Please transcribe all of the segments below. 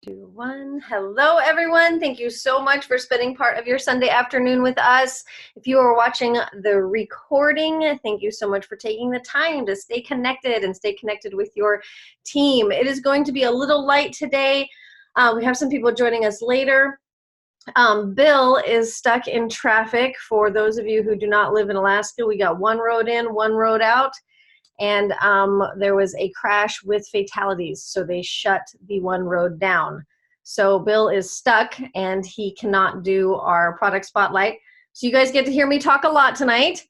Two, one. Hello, everyone. Thank you so much for spending part of your Sunday afternoon with us. If you are watching the recording, thank you so much for taking the time to stay connected and stay connected with your team. It is going to be a little light today. We have some people joining us later. Bill is stuck in traffic. For those of you who do not live in Alaska, we got one road in, one road out. And there was a crash with fatalities, so they shut the one road down. So Bill is stuck, and he cannot do our product spotlight. So you guys get to hear me talk a lot tonight.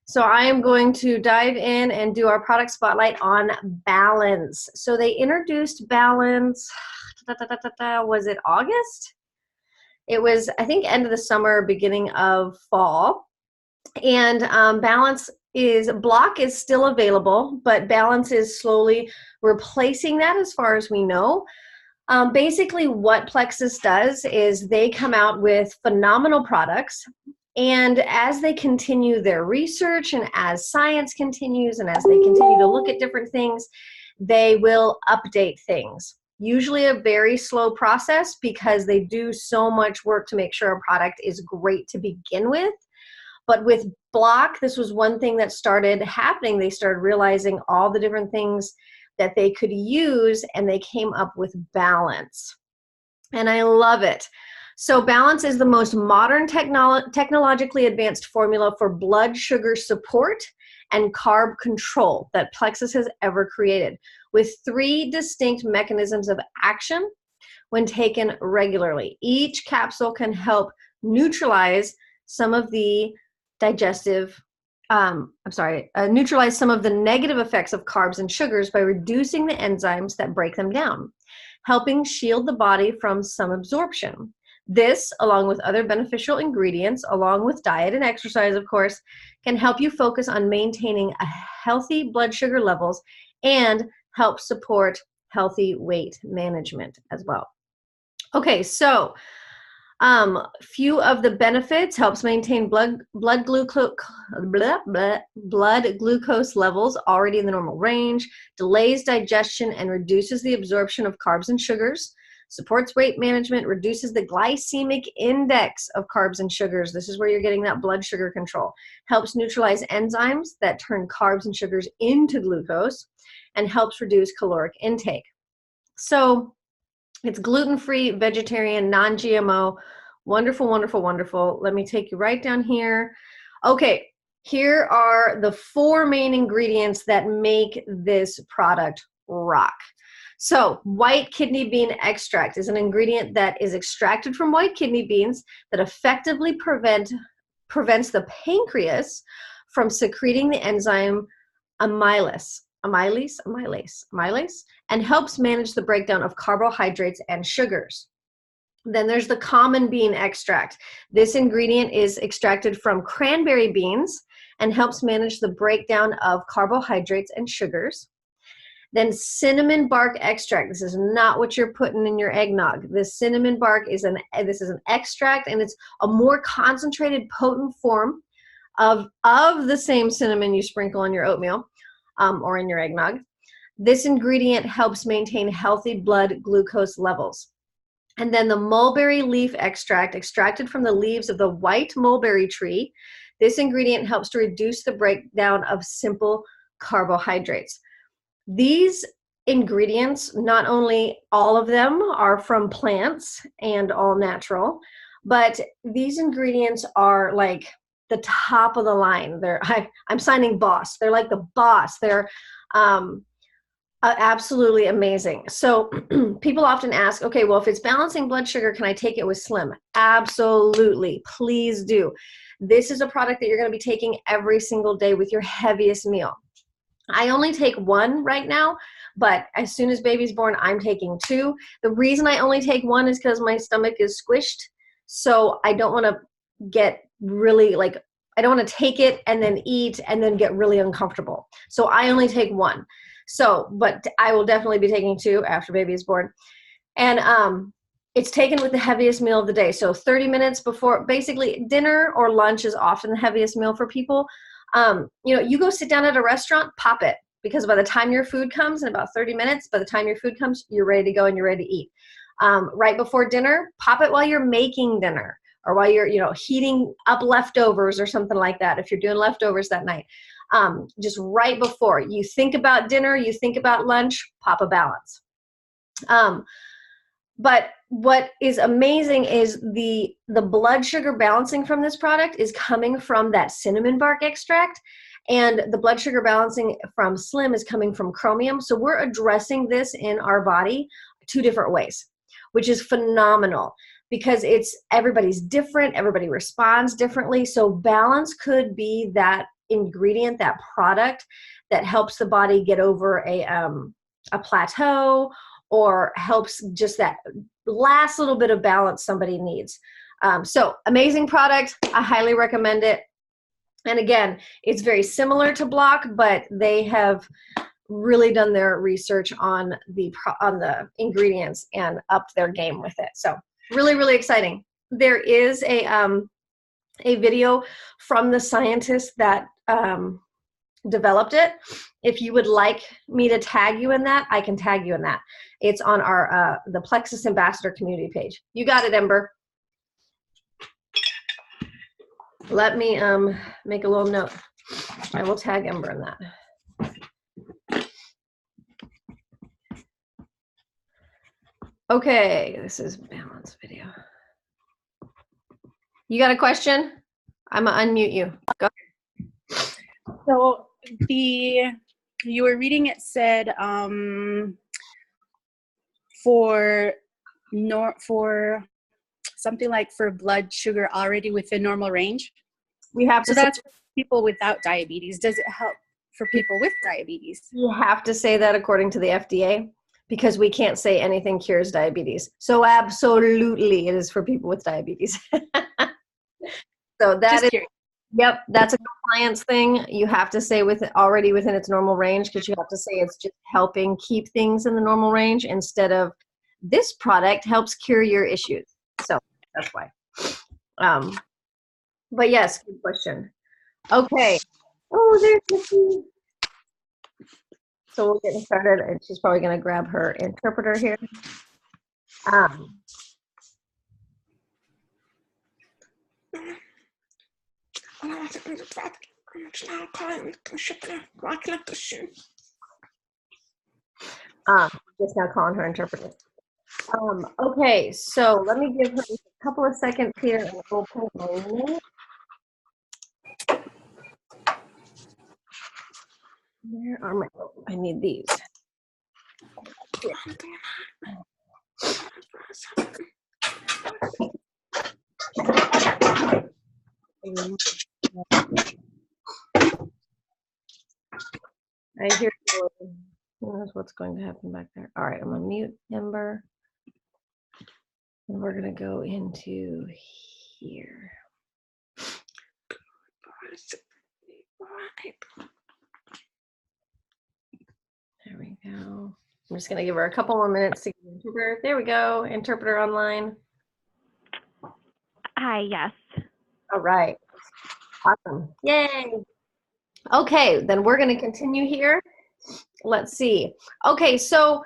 So I am going to dive in and do our product spotlight on balance. So they introduced balance, was it August? It was, I think, end of the summer, beginning of fall. And balance block is still available, but balance is slowly replacing that as far as we know. Basically what Plexus does is they come out with phenomenal products, and as they continue their research and as science continues and as they continue to look at different things, they will update things. Usually a very slow process because they do so much work to make sure a product is great to begin with. But with block, this was one thing that started happening. They started realizing all the different things that they could use, and they came up with balance. And I love it. So balance is the most modern technologically advanced formula for blood sugar support and carb control that Plexus has ever created, with 3 distinct mechanisms of action when taken regularly. Each capsule can help neutralize some of the neutralize some of the negative effects of carbs and sugars by reducing the enzymes that break them down, helping shield the body from some absorption. This, along with other beneficial ingredients, along with diet and exercise, of course, can help you focus on maintaining a healthy blood sugar levels and help support healthy weight management as well. Okay, so few of the benefits: helps maintain blood glucose levels already in the normal range, delays digestion and reduces the absorption of carbs and sugars, supports weight management, reduces the glycemic index of carbs and sugars. This is where you're getting that blood sugar control. Helps neutralize enzymes that turn carbs and sugars into glucose, and helps reduce caloric intake. So it's gluten-free, vegetarian, non-GMO. Wonderful, wonderful, wonderful. Let me take you right down here. Okay, here are the 4 main ingredients that make this product rock. So white kidney bean extract is an ingredient that is extracted from white kidney beans that effectively prevents the pancreas from secreting the enzyme amylase, and helps manage the breakdown of carbohydrates and sugars. Then there's the common bean extract. This ingredient is extracted from cranberry beans and helps manage the breakdown of carbohydrates and sugars. Then cinnamon bark extract. This is not what you're putting in your eggnog. This cinnamon bark is an extract, and it's a more concentrated, potent form of the same cinnamon you sprinkle in your oatmeal or in your eggnog. This ingredient helps maintain healthy blood glucose levels. And then the mulberry leaf extract, extracted from the leaves of the white mulberry tree. This ingredient helps to reduce the breakdown of simple carbohydrates. These ingredients, not only all of them are from plants and all natural, but these ingredients are like the top of the line. I'm signing boss. They're like the boss. They're absolutely amazing. So people often ask, okay, well, if it's balancing blood sugar, can I take it with Slim? Absolutely. Please do. This is a product that you're going to be taking every single day with your heaviest meal. I only take 1 right now, but as soon as baby's born, I'm taking 2. The reason I only take 1 is because my stomach is squished. So I don't want to get really I don't want to take it and then eat and then get really uncomfortable. So I only take 1. So, but I will definitely be taking 2 after baby is born. And it's taken with the heaviest meal of the day. So 30 minutes before, basically dinner or lunch is often the heaviest meal for people. You go sit down at a restaurant, pop it, because by the time your food comes in about 30 minutes, by the time your food comes, you're ready to go and you're ready to eat. Right before dinner, pop it while you're making dinner, or while you're, heating up leftovers or something like that. If you're doing leftovers that night, just right before you think about dinner, you think about lunch, pop a balance. But what is amazing is the blood sugar balancing from this product is coming from that cinnamon bark extract, and the blood sugar balancing from Slim is coming from chromium. So we're addressing this in our body 2 different ways, which is phenomenal, because everybody's different, everybody responds differently. So balance could be that ingredient, that product that helps the body get over a plateau, or helps just that last little bit of balance somebody needs. So amazing product. I highly recommend it. And again, it's very similar to Block, but they have really done their research on the ingredients and upped their game with it. So really, really exciting. There is a video from the scientist that developed it. If you would like me to tag you in that, I can tag you in that. It's on our the Plexus Ambassador community page. You got it, Ember. Let me make a little note. I will tag Ember in that. Okay, this is balance video. You got a question? I'm gonna unmute you. Go ahead. So you were reading, it said for something like for blood sugar already within normal range. We have to. So that's for people without diabetes. Does it help for people with diabetes? You have to say that according to the FDA, because we can't say anything cures diabetes. So absolutely, it is for people with diabetes. So that is. Yep, that's a compliance thing. You have to say already within its normal range, because you have to say it's just helping keep things in the normal range, instead of this product helps cure your issues. So that's why. But yes, good question. Okay. Oh, there's Nikki. So we're getting started, and she's probably going to grab her interpreter here. Just now calling her interpreter. Okay, so let me give her a couple of seconds here, and we'll put my name. Where are my? I need these. I hear who knows what's going to happen back there. All right, I'm gonna mute Ember, and we're gonna go into here. There we go. I'm just gonna give her a couple more minutes to get the interpreter. There we go, interpreter online. Hi, yes. All right, awesome, yay. Okay, then we're gonna continue here. Let's see. Okay, so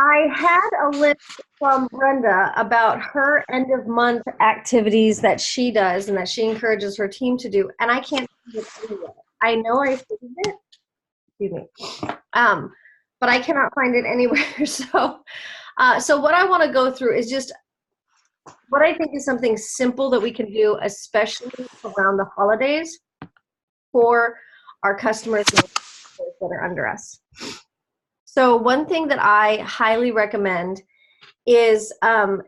I had a list from Brenda about her end of month activities that she does and that she encourages her team to do, and I can't find it anywhere. I know I saved it, excuse me, but I cannot find it anywhere. So what I want to go through is just what I think is something simple that we can do, especially around the holidays, for our customers that are under us. So one thing that I highly recommend is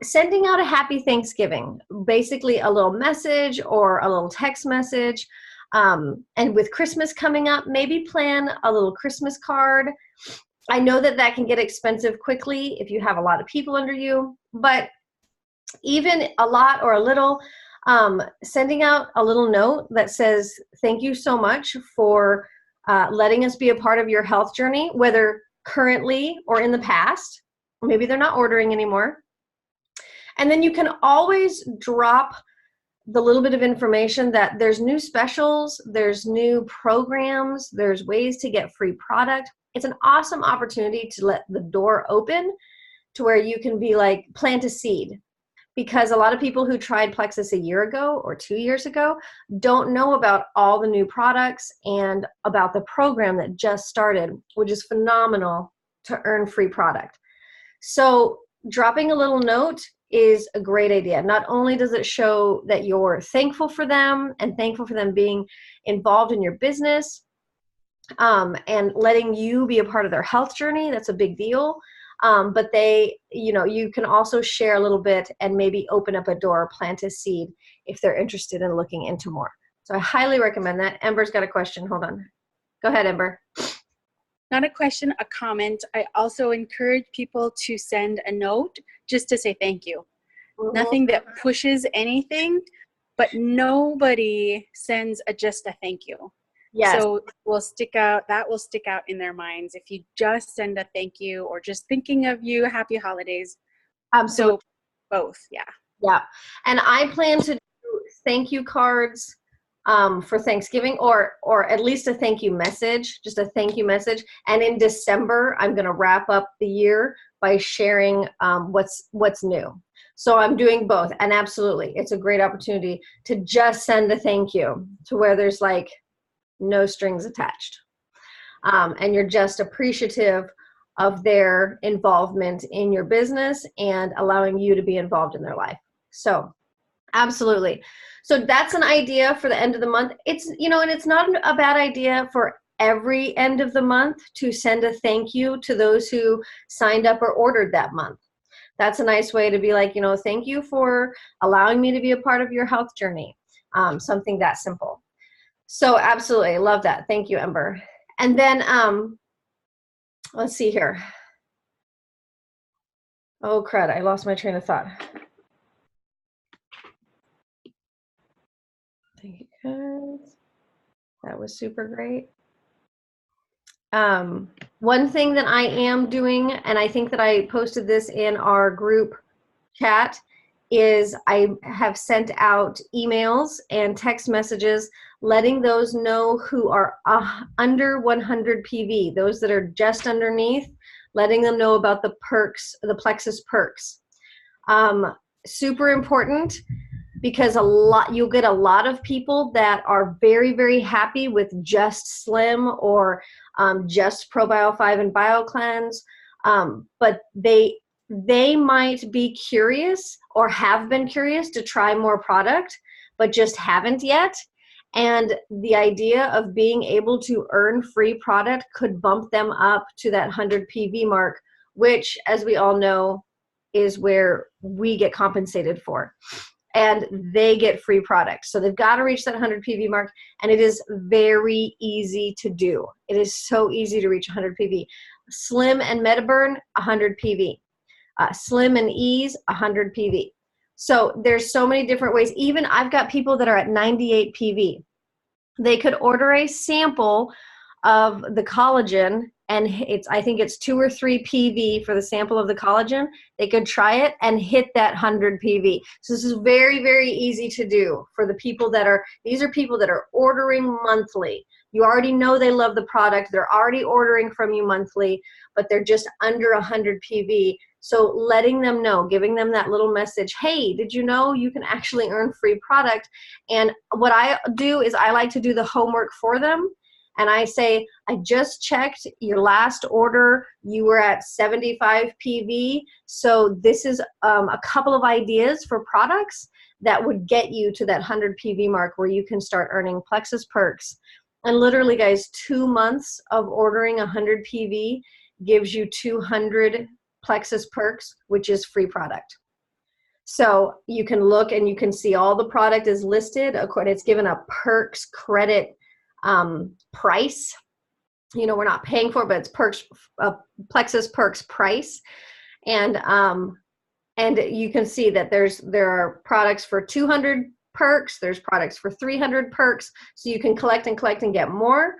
sending out a happy Thanksgiving, basically a little message or a little text message. And with Christmas coming up, maybe plan a little Christmas card. I know that that can get expensive quickly if you have a lot of people under you, but even a lot or a little, sending out a little note that says, thank you so much for letting us be a part of your health journey, whether currently or in the past. Maybe they're not ordering anymore. And then you can always drop the little bit of information that there's new specials, there's new programs, there's ways to get free product. It's an awesome opportunity to let the door open to where you can be like, plant a seed. Because a lot of people who tried Plexus a year ago or 2 years ago don't know about all the new products and about the program that just started, which is phenomenal to earn free product. So dropping a little note is a great idea. Not only does it show that you're thankful for them and thankful for them being involved in your business, and letting you be a part of their health journey, that's a big deal. But you can also share a little bit and maybe open up a door, plant a seed if they're interested in looking into more. So I highly recommend that. Ember's got a question. Hold on. Go ahead, Ember. Not a question, a comment. I also encourage people to send a note just to say thank you. Mm-hmm. Nothing that pushes anything, but nobody sends just a thank you. Yes. So that will stick out in their minds if you just send a thank you or just thinking of you, happy holidays. Absolutely. So both, yeah. Yeah. And I plan to do thank you cards for Thanksgiving, or at least a thank you message, just a thank you message. And in December, I'm going to wrap up the year by sharing what's new. So I'm doing both. And absolutely, it's a great opportunity to just send a thank you to where there's like no strings attached. And you're just appreciative of their involvement in your business and allowing you to be involved in their life. So absolutely. So that's an idea for the end of the month. It's, and it's not a bad idea for every end of the month to send a thank you to those who signed up or ordered that month. That's a nice way to be like, thank you for allowing me to be a part of your health journey. Something that simple. So absolutely, love that. Thank you, Ember. And then let's see here. Oh crud, I lost my train of thought. Thank you guys. That was super great. One thing that I am doing, and I think that I posted this in our group chat, is I have sent out emails and text messages letting those know who are under 100 PV, those that are just underneath, letting them know about the perks, the Plexus perks. Super important, because you'll get a lot of people that are very, very happy with just Slim or just ProBio 5 and BioCleanse, but they might be curious or have been curious to try more product, but just haven't yet. And the idea of being able to earn free product could bump them up to that 100 PV mark, which, as we all know, is where we get compensated for. And they get free product. So they've got to reach that 100 PV mark, and it is very easy to do. It is so easy to reach 100 PV. Slim and MetaBurn, 100 PV. Slim and Ease, 100 PV. So there's so many different ways. Even I've got people that are at 98 PV. They could order a sample of the collagen, and I think it's 2 or 3 PV for the sample of the collagen. They could try it and hit that 100 PV. So this is very, very easy to do for the people these are people that are ordering monthly. You already know they love the product. They're already ordering from you monthly, but they're just under 100 PV. So letting them know, giving them that little message, hey, did you know you can actually earn free product? And what I do is I like to do the homework for them. And I say, I just checked your last order. You were at 75 PV. So this is a couple of ideas for products that would get you to that 100 PV mark where you can start earning Plexus perks. And literally, guys, 2 months of ordering 100 PV gives you 200 Plexus perks, which is free product. So you can look and you can see all the product is listed. It's given a perks credit price. We're not paying for it, but it's perks, Plexus perks price. And you can see that there are products for 200 perks. There's products for 300 perks. So you can collect and collect and get more.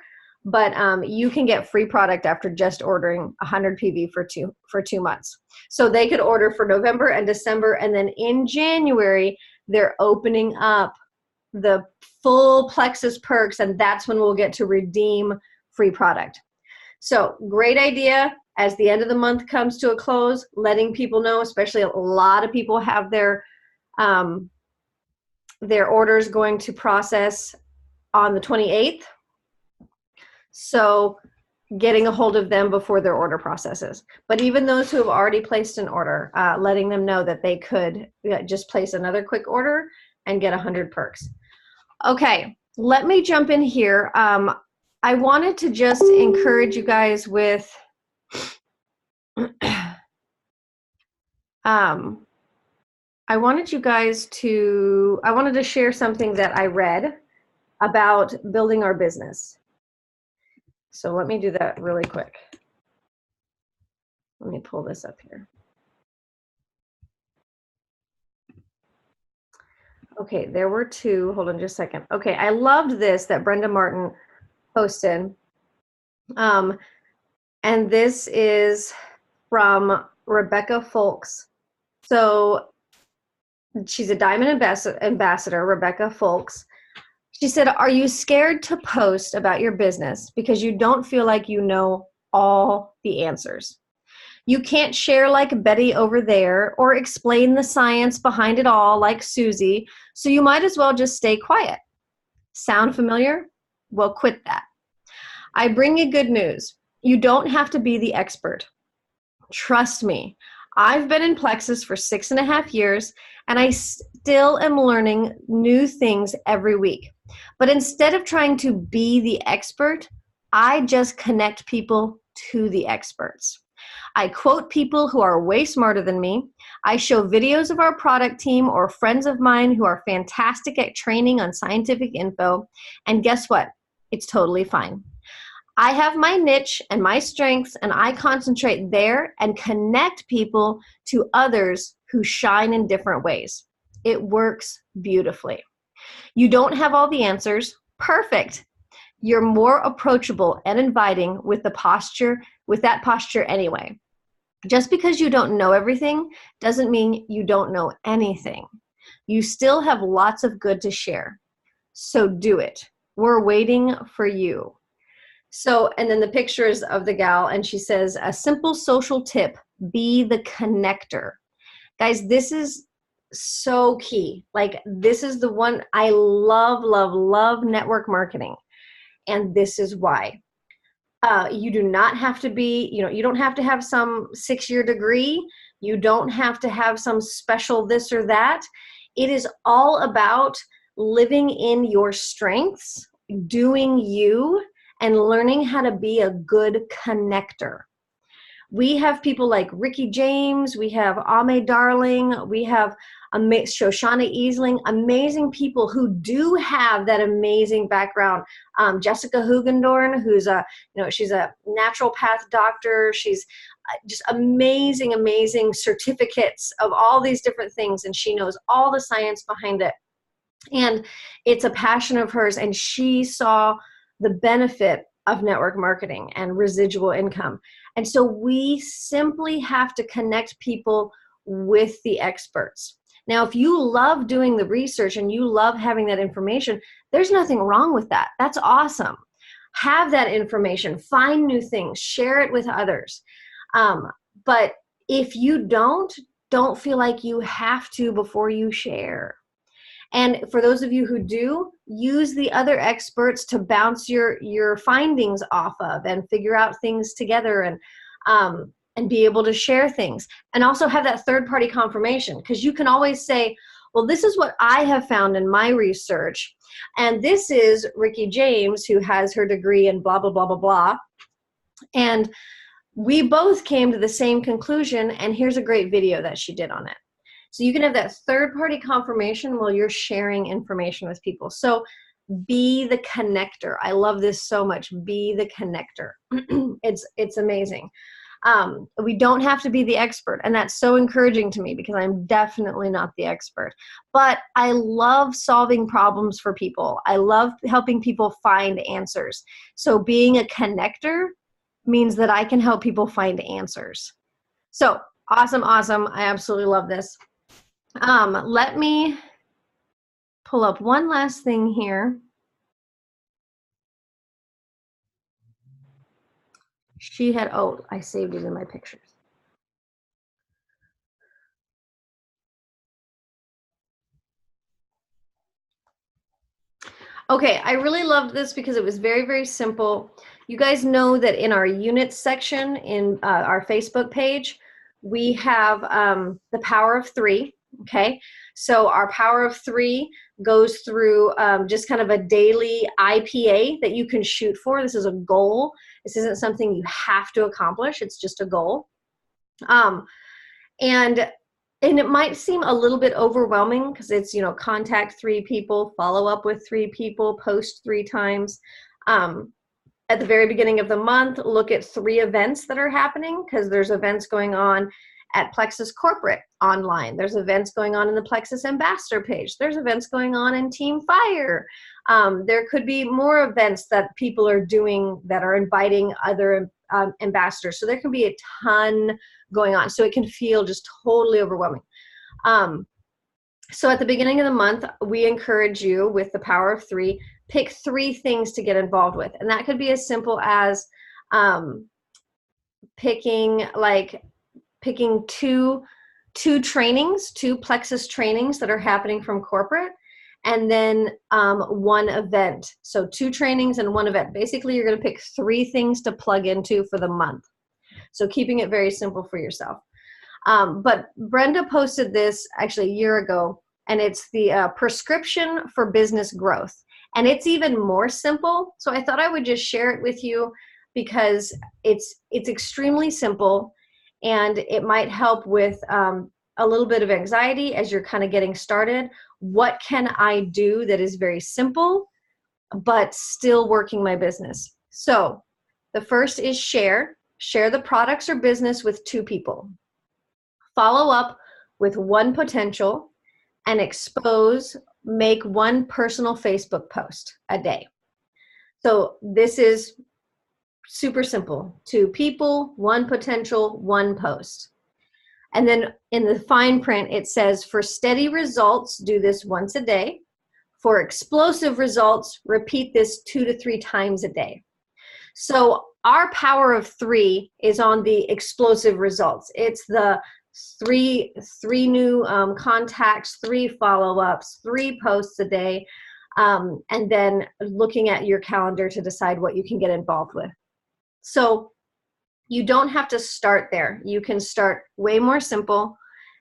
But you can get free product after just ordering 100 PV for 2 months. So they could order for November and December, and then in January they're opening up the full Plexus perks, and that's when we'll get to redeem free product. So great idea. as the end of the month comes to a close, letting people know, especially a lot of people have their orders going to process on the 28th. So getting a hold of them before their order processes. But even those who have already placed an order, letting them know that they could just place another quick order and get 100 perks. Okay, let me jump in here. I wanted to just encourage you guys with I wanted to share something that I read about building our business. So let me do that really quick. Let me pull this up here. Okay, there were two. Hold on just a second. Okay, I loved this that Brenda Martin posted. And this is from Rebecca Folks. So she's a Diamond ambassador, Rebecca Folks. She said, are you scared to post about your business because you don't feel like you know all the answers? You can't share like Betty over there or explain the science behind it all like Susie, so you might as well just stay quiet. Sound familiar? Well, quit that. I bring you good news. You don't have to be the expert. Trust me, I've been in plexus for 6.5 years, and I still am learning new things every week. But instead of trying to be the expert, I just connect people to the experts. I quote people who are way smarter than me. I show videos of our product team or friends of mine who are fantastic at training on scientific info. And guess what? It's totally fine. I have my niche and my strengths, and I concentrate there and connect people to others who shine in different ways. It works beautifully. You don't have all the answers. Perfect. You're more approachable and inviting with that posture anyway. Just because you don't know everything doesn't mean you don't know anything. You still have lots of good to share. So do it. We're waiting for you. So, and then the picture is of the gal, and she says, a simple social tip, be the connector. Guys, this is so key. Like, this is the one I love network marketing. And this is why. You do not have to be, you don't have to have some 6-year degree. You don't have to have some special this or that. It is all about living in your strengths, doing you, and learning how to be a good connector. We have people like Ricky James, we have Ame Darling, we have Shoshana Easling, amazing people who do have that amazing background. Jessica Hugendorn, who's she's a naturopath doctor. She's just amazing certificates of all these different things, and she knows all the science behind it. And it's a passion of hers, and she saw the benefit of network marketing and residual income. And so we simply have to connect people with the experts. Now, if you love doing the research and you love having that information, there's nothing wrong with that. That's awesome. Have that information, find new things, share it with others. But if you don't feel like you have to before you share. And for those of you who do, use the other experts to bounce your findings off of and figure out things together and be able to share things. And also have that third-party confirmation, because you can always say, well, this is what I have found in my research. And this is Ricky James, who has her degree in blah, blah, blah, blah, blah. And we both came to the same conclusion, and here's a great video that she did on it. So you can have that third-party confirmation while you're sharing information with people. So be the connector. I love this so much. Be the connector. It's amazing. We don't have to be the expert, and that's so encouraging to me because I'm definitely not the expert. But I love solving problems for people. I love helping people find answers. So being a connector means that I can help people find answers. So awesome. I absolutely love this. Let me pull up one last thing here. She had, oh, I saved it in my pictures. Okay, I really loved this because it was very, very simple. You guys know that in our units section in our Facebook page, we have the power of three. Okay, so our power of three goes through just kind of a daily IPA that you can shoot for. This is a goal. This isn't something you have to accomplish. It's just a goal. And it might seem a little bit overwhelming because it's, you know, contact 3 people, follow up with 3 people, post 3 times. At the very beginning of the month, look at 3 events that are happening, because there's events going on at Plexus Corporate online. There's events going on in the Plexus Ambassador page. There's events going on in Team Fire. There could be more events that people are doing that are inviting other ambassadors. So there can be a ton going on. So it can feel just totally overwhelming. So at the beginning of the month, we encourage you with the power of 3, pick 3 things to get involved with. And that could be as simple as picking two trainings, 2 Plexus trainings that are happening from corporate, and then 1 event. So 2 trainings and 1 event. Basically, you're going to pick 3 things to plug into for the month. So keeping it very simple for yourself. But Brenda posted this actually a year ago, and it's the prescription for business growth. And it's even more simple. So I thought I would just share it with you because it's extremely simple, and it might help with a little bit of anxiety as you're kind of getting started. What can I do that is very simple, but still working my business? So the first is share the products or business with 2 people. Follow up with 1 potential, and make 1 personal Facebook post a day. So this is super simple. 2 people, 1 potential, 1 post. And then in the fine print, it says, for steady results, do this once a day. For explosive results, repeat this 2 to 3 times a day. So our power of 3 is on the explosive results. It's the three new contacts, 3 follow-ups, 3 posts a day, and then looking at your calendar to decide what you can get involved with. So you don't have to start there. You can start way more simple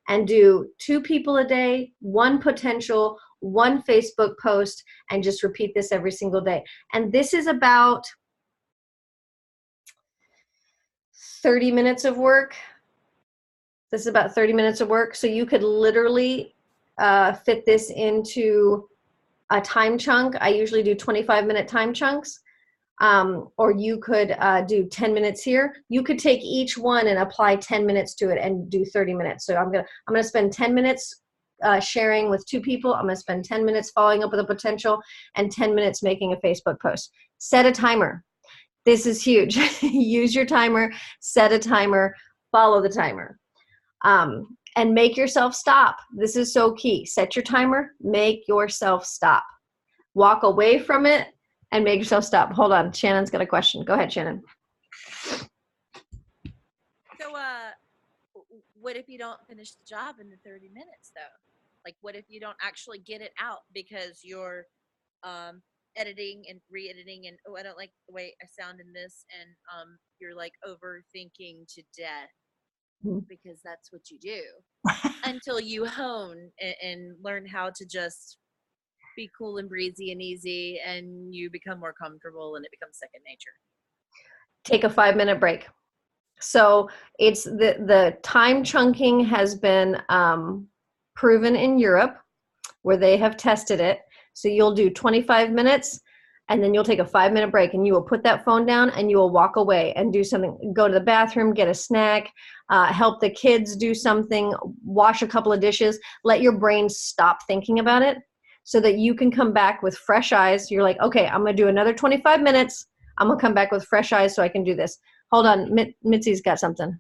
and do 2 people a day, 1 potential, 1 Facebook post, and just repeat this every single day. And this is about 30 minutes of work. This is about 30 minutes of work. So you could literally fit this into a time chunk. I usually do 25-minute time chunks. Or you could do 10 minutes here. You could take each one and apply 10 minutes to it and do 30 minutes. So I'm gonna spend 10 minutes sharing with 2 people. I'm gonna spend 10 minutes following up with a potential, and 10 minutes making a Facebook post. Set a timer. This is huge. Use your timer, set a timer, follow the timer. And make yourself stop. This is so key. Set your timer, make yourself stop. Walk away from it and make yourself stop. Hold on, Shannon's got a question. Go ahead, Shannon. So, what if you don't finish the job in the 30 minutes, though? Like, what if you don't actually get it out because you're editing and re-editing, and I don't like the way I sound in this, and you're like overthinking to death, because that's what you do until you hone and learn how to just be cool and breezy and easy, and you become more comfortable and it becomes second nature. Take a 5-minute break. So it's the time chunking has been proven in Europe, where they have tested it. So you'll do 25 minutes, and then you'll take a 5-minute break, and you will put that phone down and you will walk away and do something. Go to the bathroom, get a snack, help the kids do something, wash a couple of dishes. Let your brain stop thinking about it so that you can come back with fresh eyes. You're like, okay, I'm going to do another 25 minutes. I'm going to come back with fresh eyes so I can do this. Hold on, Mitzi's got something.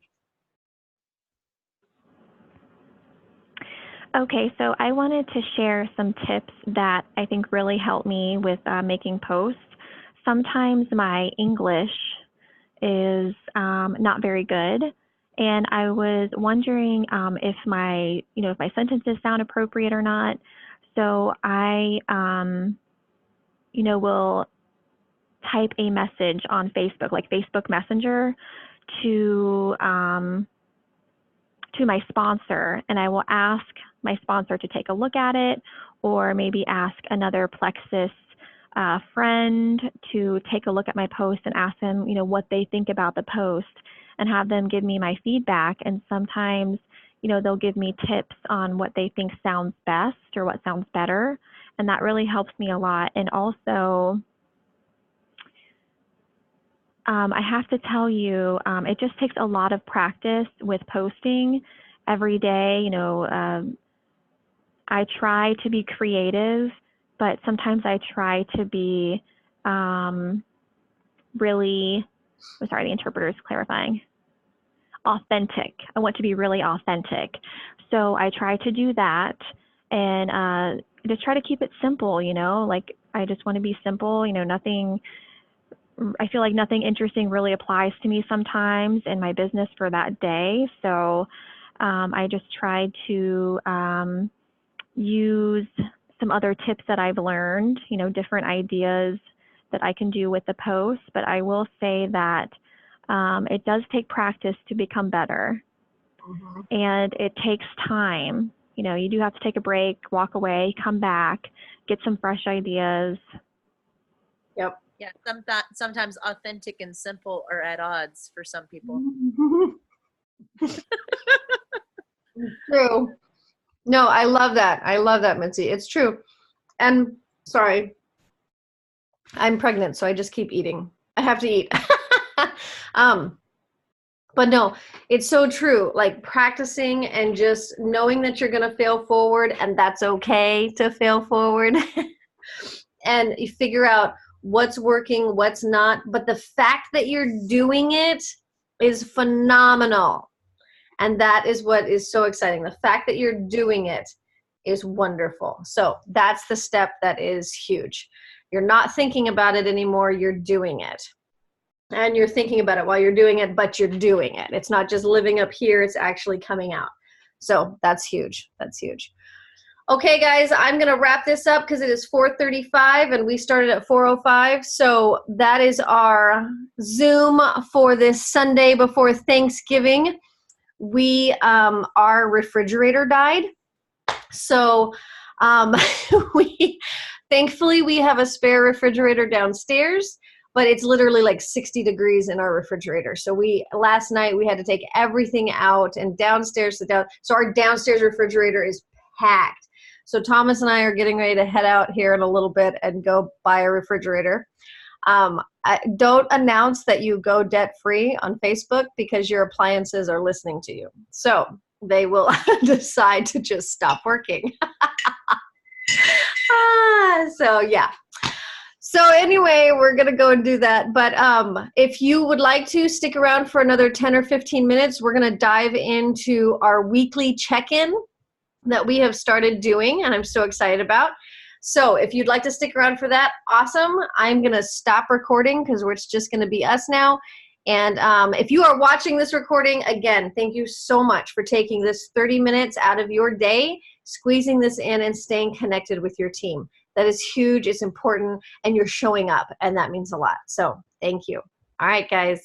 Okay, so I wanted to share some tips that I think really help me with making posts. Sometimes my English is not very good. And I was wondering if my sentences sound appropriate or not. So I, will type a message on Facebook, like Facebook Messenger, to my sponsor, and I will ask my sponsor to take a look at it, or maybe ask another plexus friend to take a look at my post and ask them, what they think about the post, and have them give me my feedback. And sometimes, they'll give me tips on what they think sounds best or what sounds better, and that really helps me a lot. And also, I have to tell you, it just takes a lot of practice with posting every day. I try to be creative, but sometimes I try to be really, I'm sorry, the interpreter is clarifying, authentic. I want to be really authentic. So I try to do that, and just try to keep it simple, like I just want to be simple, I feel like nothing interesting really applies to me sometimes in my business for that day. So I just tried to use some other tips that I've learned, different ideas that I can do with the post. But I will say that it does take practice to become better. Mm-hmm. And it takes time. You do have to take a break, walk away, come back, get some fresh ideas. Yep. Yeah, sometimes authentic and simple are at odds for some people. True. No, I love that. I love that, Mitzi. It's true. And sorry, I'm pregnant, so I just keep eating. I have to eat. But no, it's so true. Like practicing and just knowing that you're going to fail forward, and that's okay to fail forward. And you figure out what's working, what's not. But the fact that you're doing it is phenomenal. And that is what is so exciting. The fact that you're doing it is wonderful. So that's the step that is huge. You're not thinking about it anymore. You're doing it. And you're thinking about it while you're doing it, but you're doing it. It's not just living up here. It's actually coming out. So that's huge. That's huge. Okay, guys, I'm going to wrap this up because it is 4:35 and we started at 4:05. So that is our Zoom for this Sunday before Thanksgiving. Our refrigerator died. So thankfully we have a spare refrigerator downstairs, but it's literally like 60 degrees in our refrigerator. So last night we had to take everything out and downstairs so our downstairs refrigerator is packed. So Thomas and I are getting ready to head out here in a little bit and go buy a refrigerator. Don't announce that you go debt-free on Facebook because your appliances are listening to you. So they will decide to just stop working. So yeah. So anyway, we're going to go and do that. But if you would like to stick around for another 10 or 15 minutes, we're going to dive into our weekly check-in that we have started doing, and I'm so excited about. So if you'd like to stick around for that, awesome. I'm going to stop recording because it's just going to be us now. And if you are watching this recording, again, thank you so much for taking this 30 minutes out of your day, squeezing this in and staying connected with your team. That is huge. It's important, and you're showing up, and that means a lot. So thank you. All right, guys.